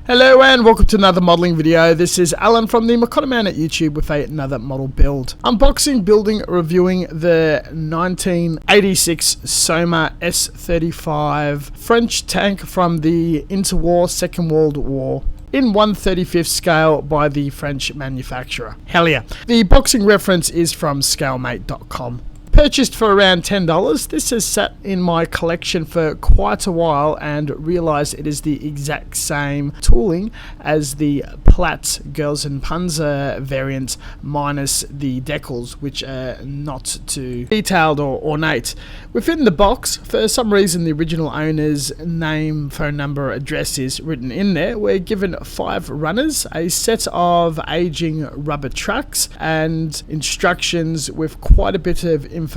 Hello and welcome to another modelling video. This is Alan from the Makona Man at YouTube with another model build. Unboxing, building, reviewing the 1986 SOMUA S-35 French tank from the interwar Second World War. In 1/35th scale by the French manufacturer. Hell yeah. The boxing reference is from scalemate.com. Purchased for around $10, this has sat in my collection for quite a while and realised it is the exact same tooling as the Platz Girls and Panzer variant minus the decals, which are not too detailed or ornate. Within the box, for some reason the original owner's name, phone number, address is written in there. We're given 5 runners, a set of aging rubber tracks and instructions with quite a bit of information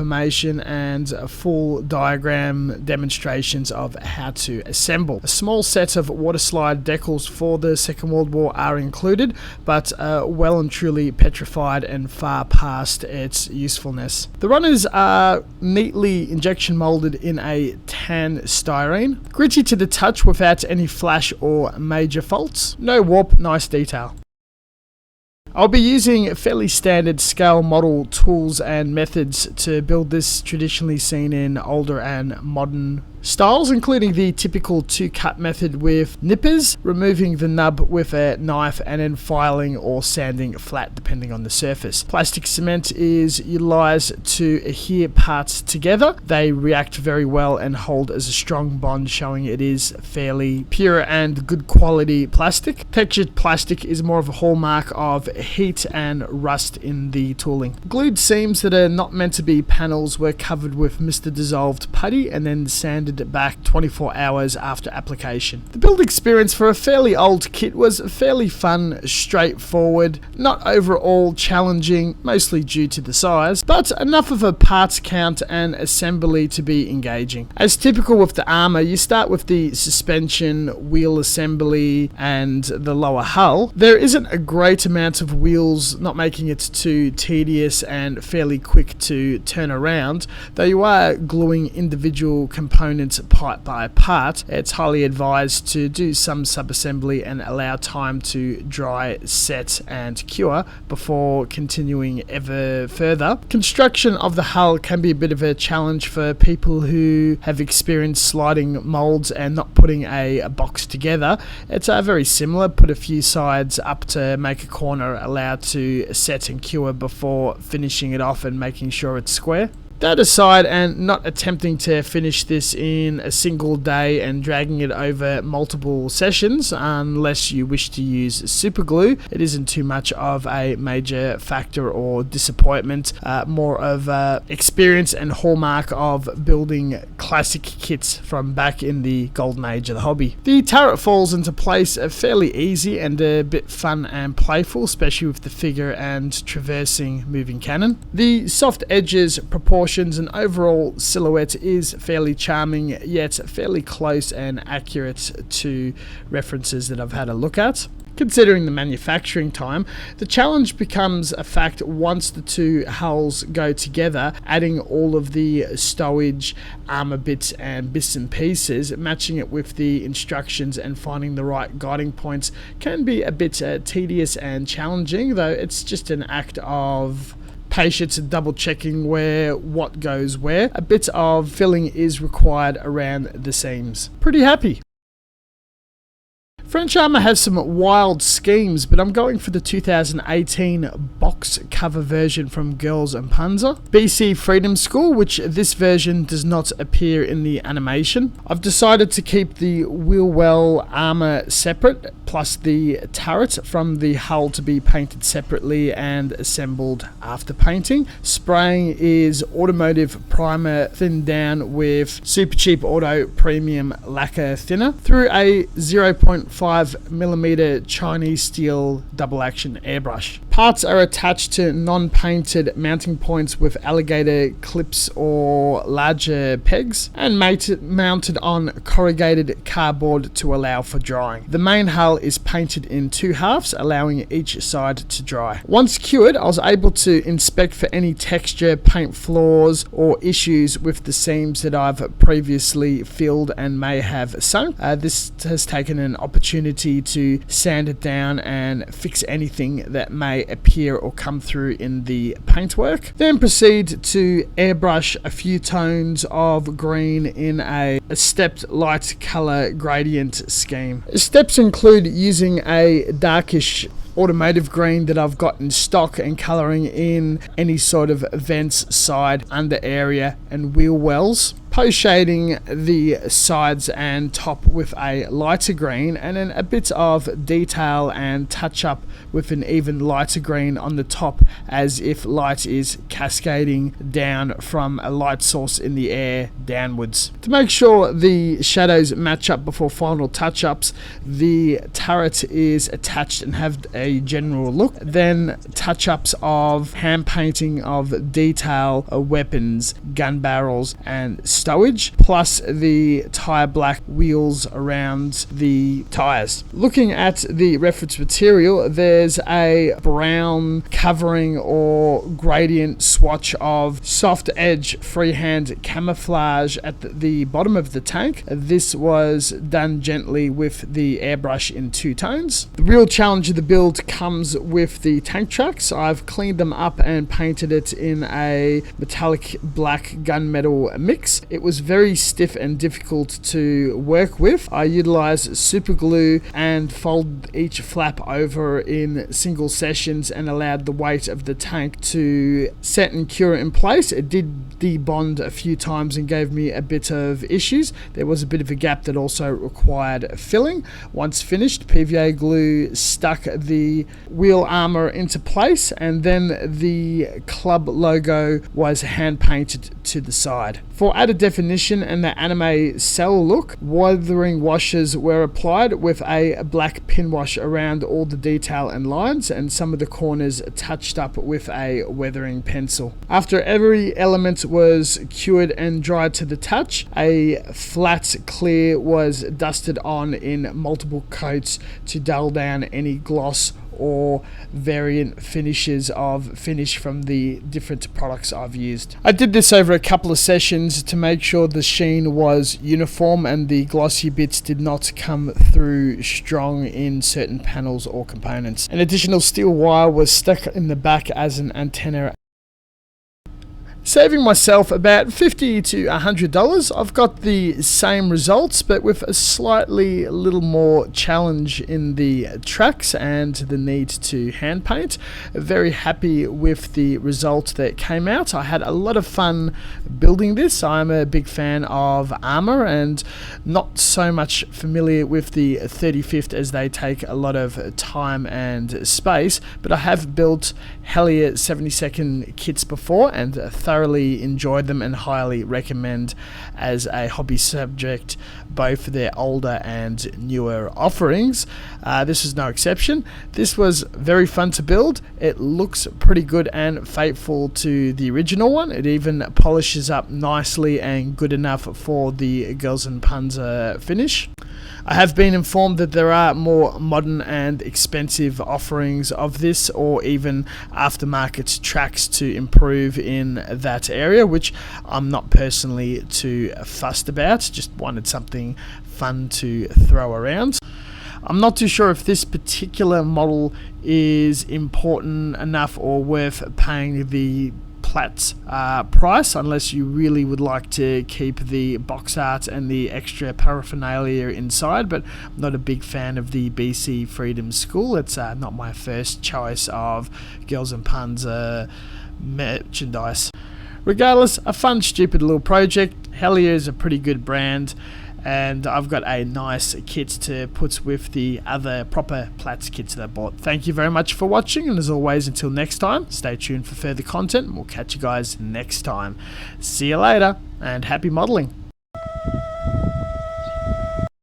and full diagram demonstrations of how to assemble. A small set of water slide decals for the Second World War are included, but well and truly petrified and far past its usefulness. The runners are neatly injection molded in a tan styrene, gritty to the touch without any flash or major faults. No warp, nice detail. I'll be using fairly standard scale model tools and methods to build this, traditionally seen in older and modern styles, including the typical 2-cut method with nippers, removing the nub with a knife and then filing or sanding flat depending on the surface. Plastic cement is utilized to adhere parts together. They react very well and hold as a strong bond, showing it is fairly pure and good quality plastic. Textured plastic is more of a hallmark of heat and rust in the tooling. Glued seams that are not meant to be panels were covered with Mr. Dissolved putty and then sanded it back 24 hours after application. The build experience for a fairly old kit was fairly fun, straightforward, not overall challenging, mostly due to the size, but enough of a parts count and assembly to be engaging. As typical with the armour, you start with the suspension, wheel assembly and the lower hull. There isn't a great amount of wheels, not making it too tedious and fairly quick to turn around, though you are gluing individual components part by part. It's highly advised to do some sub-assembly and allow time to dry, set and cure before continuing ever further. Construction of the hull can be a bit of a challenge for people who have experienced sliding molds and not putting a box together. It's very similar. Put a few sides up to make a corner, allow to set and cure before finishing it off and making sure it's square. That aside, and not attempting to finish this in a single day and dragging it over multiple sessions, unless you wish to use super glue, it isn't too much of a major factor or disappointment, more of experience and hallmark of building classic kits from back in the golden age of the hobby. The turret falls into place fairly easy and a bit fun and playful, especially with the figure and traversing moving cannon. The soft edges, proportions and overall silhouette is fairly charming, yet fairly close and accurate to references that I've had a look at. Considering the manufacturing time, the challenge becomes a fact once the two hulls go together, adding all of the stowage, armor bits and bits and pieces, matching it with the instructions and finding the right guiding points can be a bit tedious and challenging, though it's just an act of patience and double checking where what goes where. A bit of filling is required around the seams. Pretty happy. French armour has some wild schemes, but I'm going for the 2018 box cover version from Girls and Panzer. BC Freedom School, which this version does not appear in the animation. I've decided to keep the wheel well armour separate, plus the turret from the hull to be painted separately and assembled after painting. Spraying is automotive primer thinned down with super cheap auto premium lacquer thinner through a 0.5mm Chinese steel double action airbrush. Parts are attached to non-painted mounting points with alligator clips or larger pegs and mounted on corrugated cardboard to allow for drying. The main hull is painted in 2 halves, allowing each side to dry. Once cured, I was able to inspect for any texture, paint flaws or issues with the seams that I've previously filled and may have sunk. This has taken an opportunity to sand it down and fix anything that may appear or come through in the paintwork. Then proceed to airbrush a few tones of green in a stepped light color gradient scheme. Steps include using a darkish automotive green that I've got in stock and colouring in any sort of vents, side, under area and wheel wells. Post shading the sides and top with a lighter green, and then a bit of detail and touch up with an even lighter green on the top, as if light is cascading down from a light source in the air downwards. To make sure the shadows match up before final touch-ups, the turret is attached and have a general look. Then touch-ups of hand painting of detail, weapons, gun barrels and stowage, plus the tyre black wheels around the tyres. Looking at the reference material, there's a brown covering or gradient swatch of soft edge freehand camouflage at the bottom of the tank. This was done gently with the airbrush in 2 tones. The real challenge of the build comes with the tank tracks. I've cleaned them up and painted it in a metallic black gunmetal mix. It was very stiff and difficult to work with. I utilized super glue and folded each flap over in single sessions and allowed the weight of the tank to set and cure in place. It did debond a few times and gave me a bit of issues. There was a bit of a gap that also required filling. Once finished, PVA glue stuck the wheel armor into place, and then the club logo was hand painted to the side. For added definition and the anime cell look, weathering washes were applied with a black pin wash around all the detail and lines, and some of the corners touched up with a weathering pencil. After every element was cured and dried to the touch, a flat clear was dusted on in multiple coats to dull down any gloss or variant finishes of finish from the different products I've used. I did this over a couple of sessions to make sure the sheen was uniform and the glossy bits did not come through strong in certain panels or components. An additional steel wire was stuck in the back as an antenna, saving myself about $50 to $100. I've got the same results, but with a slightly little more challenge in the tracks and the need to hand paint. Very happy with the result that came out. I had a lot of fun building this. I'm a big fan of armor and not so much familiar with the 35th, as they take a lot of time and space, but I have built Hellier 72nd kits before and thoroughly enjoyed them and highly recommend as a hobby subject both for their older and newer offerings. This is no exception. This was very fun to build. It looks pretty good and faithful to the original one. It even polishes up nicely and good enough for the GuP and Panzer finish. I have been informed that there are more modern and expensive offerings of this, or even aftermarket tracks to improve in that area, which I'm not personally too fussed about. Just wanted something fun to throw around. I'm not too sure if this particular model is important enough or worth paying the Platz price, unless you really would like to keep the box art and the extra paraphernalia inside, but I'm not a big fan of the BC Freedom School. It's not my first choice of GuP and Panzer merchandise. Regardless, a fun, stupid little project. Hellier is a pretty good brand, and I've got a nice kit to put with the other proper Platz kits that I bought. Thank you very much for watching, and as always, until next time, stay tuned for further content, and we'll catch you guys next time. See you later, and happy modelling.